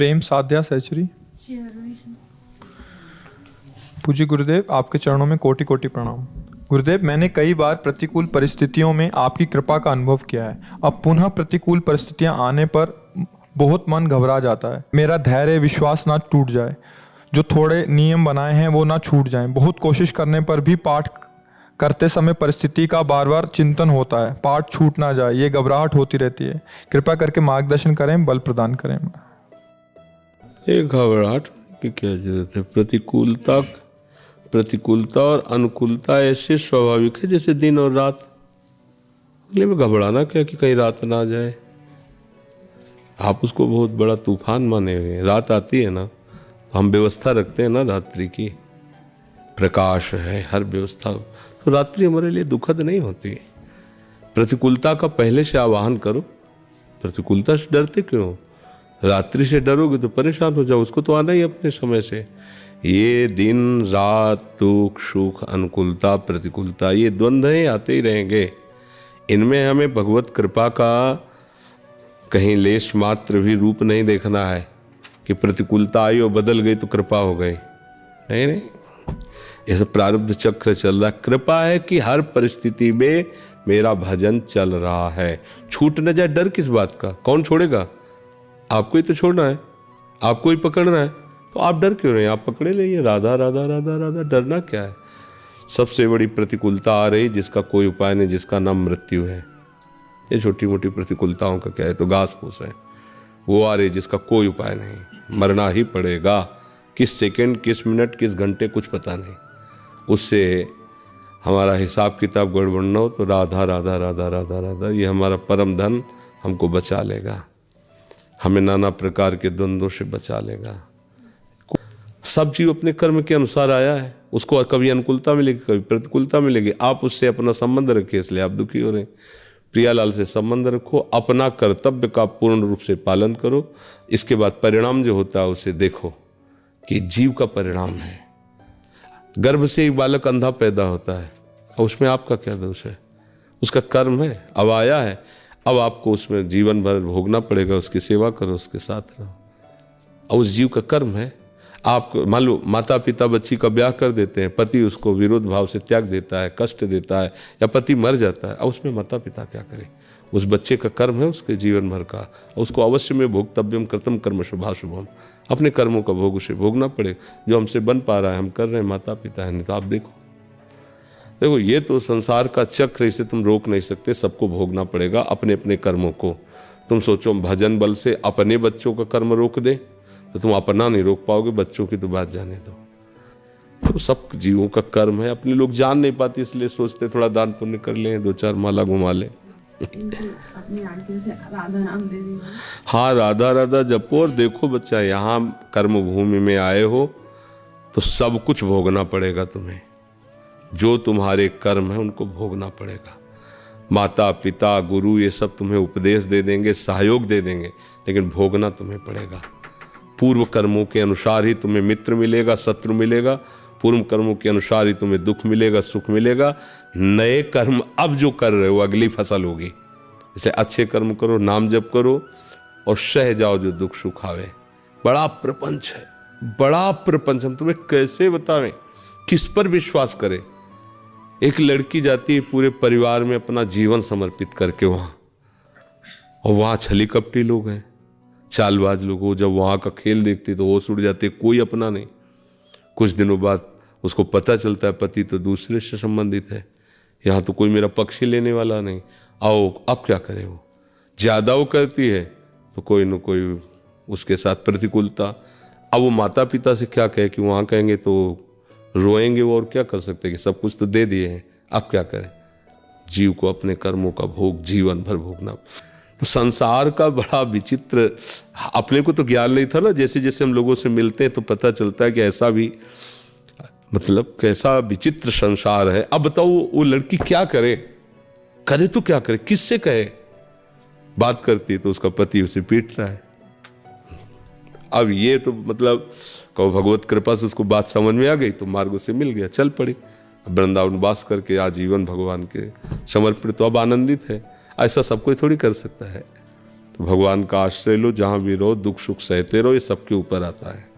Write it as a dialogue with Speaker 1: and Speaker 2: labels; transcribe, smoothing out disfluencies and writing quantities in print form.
Speaker 1: प्रेम साध्या सहचरी। पूज्य गुरुदेव, आपके चरणों में कोटि कोटि प्रणाम। गुरुदेव, मैंने कई बार प्रतिकूल परिस्थितियों में आपकी कृपा का अनुभव किया है। अब पुनः प्रतिकूल परिस्थितियां आने पर बहुत मन घबरा जाता है। मेरा धैर्य विश्वास ना टूट जाए, जो थोड़े नियम बनाए हैं वो ना छूट जाएं। बहुत कोशिश करने पर भी पाठ करते समय परिस्थिति का बार बार चिंतन होता है, पाठ छूट ना जाए, ये घबराहट होती रहती है। कृपा करके मार्गदर्शन करें, बल प्रदान करें।
Speaker 2: ये घबराहट की क्या जरूरत है। प्रतिकूलता और अनुकूलता ऐसे स्वाभाविक है जैसे दिन और रात। इसलिए में घबराना क्या कि कहीं रात ना आ जाए। आप उसको बहुत बड़ा तूफान माने हुए हैं। रात आती है ना तो हम व्यवस्था रखते हैं ना रात्रि की, प्रकाश है हर व्यवस्था, तो रात्रि हमारे लिए दुखद नहीं होती। प्रतिकूलता का पहले से आवाहन करो। प्रतिकूलता से डरते क्यों हो? रात्रि से डरोगे तो परेशान हो जाओ। उसको तो आना ही अपने समय से। ये दिन रात, दुख सुख, अनुकूलता प्रतिकूलता, ये द्वंद्व आते ही रहेंगे। इनमें हमें भगवत कृपा का कहीं लेश मात्र भी रूप नहीं देखना है कि प्रतिकूलता आई और बदल गई तो कृपा हो गई। नहीं नहीं, ये सब प्रारब्ध चक्र चल रहा है। कृपा है कि हर परिस्थिति में मेरा भजन चल रहा है, छूट न जाए। डर किस बात का? कौन छोड़ेगा? आपको ही तो छोड़ना है, आपको ही पकड़ना है, तो आप डर क्यों रहे हैं? आप पकड़े रहिए। राधा राधा राधा राधा, डरना क्या है? सबसे बड़ी प्रतिकूलता आ रही जिसका कोई उपाय नहीं, जिसका नाम मृत्यु है। ये छोटी मोटी प्रतिकूलताओं का क्या है, तो घास फूस है। वो आ रही जिसका कोई उपाय नहीं, मरना ही पड़ेगा। किस सेकंड, किस मिनट, किस घंटे, कुछ पता नहीं। उससे हमारा हिसाब किताब गड़बड़ न हो तो राधा राधा राधा राधा राधा, ये हमारा परम धन हमको बचा लेगा, हमें नाना प्रकार के द्वंद्वों से बचा लेगा। सब जीव अपने कर्म के अनुसार आया है, उसको कभी अनुकूलता मिलेगी, कभी प्रतिकूलता मिलेगी। आप उससे अपना संबंध रखिए, इसलिए आप दुखी हो रहे हैं। प्रियालाल से संबंध रखो, अपना कर्तव्य का पूर्ण रूप से पालन करो। इसके बाद परिणाम जो होता है उसे देखो कि जीव का परिणाम है। गर्भ से एक बालक अंधा पैदा होता है और उसमें आपका क्या दोष है? उसका कर्म है, अब आया है, अब आपको उसमें जीवन भर भोगना पड़ेगा। उसकी सेवा करो, उसके साथ रहो। और उस जीव का कर्म है। आपको मान लो माता पिता बच्ची का ब्याह कर देते हैं, पति उसको विरोध भाव से त्याग देता है, कष्ट देता है, या पति मर जाता है, और उसमें माता पिता क्या करें? उस बच्चे का कर्म है उसके जीवन भर का, उसको अवश्य में भोक्तव्यम कर्तम कर्म शुभाशुभम, अपने कर्मों का भोग उसे भोगना पड़ेगा। जो हमसे बन पा रहा है हम कर रहे हैं, माता पिता है, नहीं तो आप देखो ये तो संसार का चक्र, इसे तुम रोक नहीं सकते, सबको भोगना पड़ेगा अपने अपने कर्मों को। तुम सोचो भजन बल से अपने बच्चों का कर्म रोक दे तो तुम अपना नहीं रोक पाओगे, बच्चों की तो बात जाने दो। तो सब जीवों का कर्म है। अपने लोग जान नहीं पाते, इसलिए सोचते थोड़ा दान पुण्य कर लें, 2-4 माला घुमा लें।
Speaker 3: अपनी आज्ञा से राधा नाम दे दीजिए।
Speaker 2: हाँ, राधा राधा जपो। और देखो बच्चा, यहाँ कर्म भूमि में आए हो तो सब कुछ भोगना पड़ेगा तुम्हें। जो तुम्हारे कर्म है उनको भोगना पड़ेगा। माता पिता गुरु ये सब तुम्हें उपदेश दे देंगे, सहयोग दे देंगे, लेकिन भोगना तुम्हें पड़ेगा। पूर्व कर्मों के अनुसार ही तुम्हें मित्र मिलेगा, शत्रु मिलेगा। पूर्व कर्मों के अनुसार ही तुम्हें दुख मिलेगा, सुख मिलेगा। नए कर्म अब जो कर रहे हो अगली फसल होगी। इसे अच्छे कर्म करो, नाम जप करो और सह जाओ जो दुख सुख आवे। बड़ा प्रपंच है, बड़ा प्रपंच। हम तुम्हें कैसे बतावें, किस पर विश्वास करें? एक लड़की जाती है पूरे परिवार में अपना जीवन समर्पित करके वहाँ, और वहाँ छली कपटी लोग हैं, चालबाज लोग हो। जब वहाँ का खेल देखती तो होश उड़ जाते, कोई अपना नहीं। कुछ दिनों बाद उसको पता चलता है पति तो दूसरे से संबंधित है, यहाँ तो कोई मेरा पक्ष ही लेने वाला नहीं। आओ अब क्या करे? वो ज़्यादा वो करती है तो कोई न कोई उसके साथ प्रतिकूलता। अब वो माता पिता से क्या कहे कि वहाँ कहेंगे तो रोएंगे वो, और क्या कर सकते हैं कि सब कुछ तो दे दिए हैं, अब क्या करें? जीव को अपने कर्मों का भोग जीवन भर भोगना। तो संसार का बड़ा विचित्र, अपने को तो ज्ञान नहीं था ना। जैसे जैसे हम लोगों से मिलते हैं तो पता चलता है कि ऐसा भी, मतलब कैसा विचित्र संसार है। अब बताओ वो लड़की क्या करे? करे तो क्या करे, किससे कहे? बात करती है तो उसका पति उसे पीटता है। अब ये तो मतलब कहो भगवत कृपा से उसको बात समझ में आ गई तो मार्ग उसे मिल गया, चल पड़ी। अब वृंदावन वास करके आजीवन भगवान के समर्पित, तो अब आनंदित है। ऐसा सब कोई थोड़ी कर सकता है। तो भगवान का आश्रय लो, जहाँ भी रहो दुख सुख सहते रहो, ये सबके ऊपर आता है।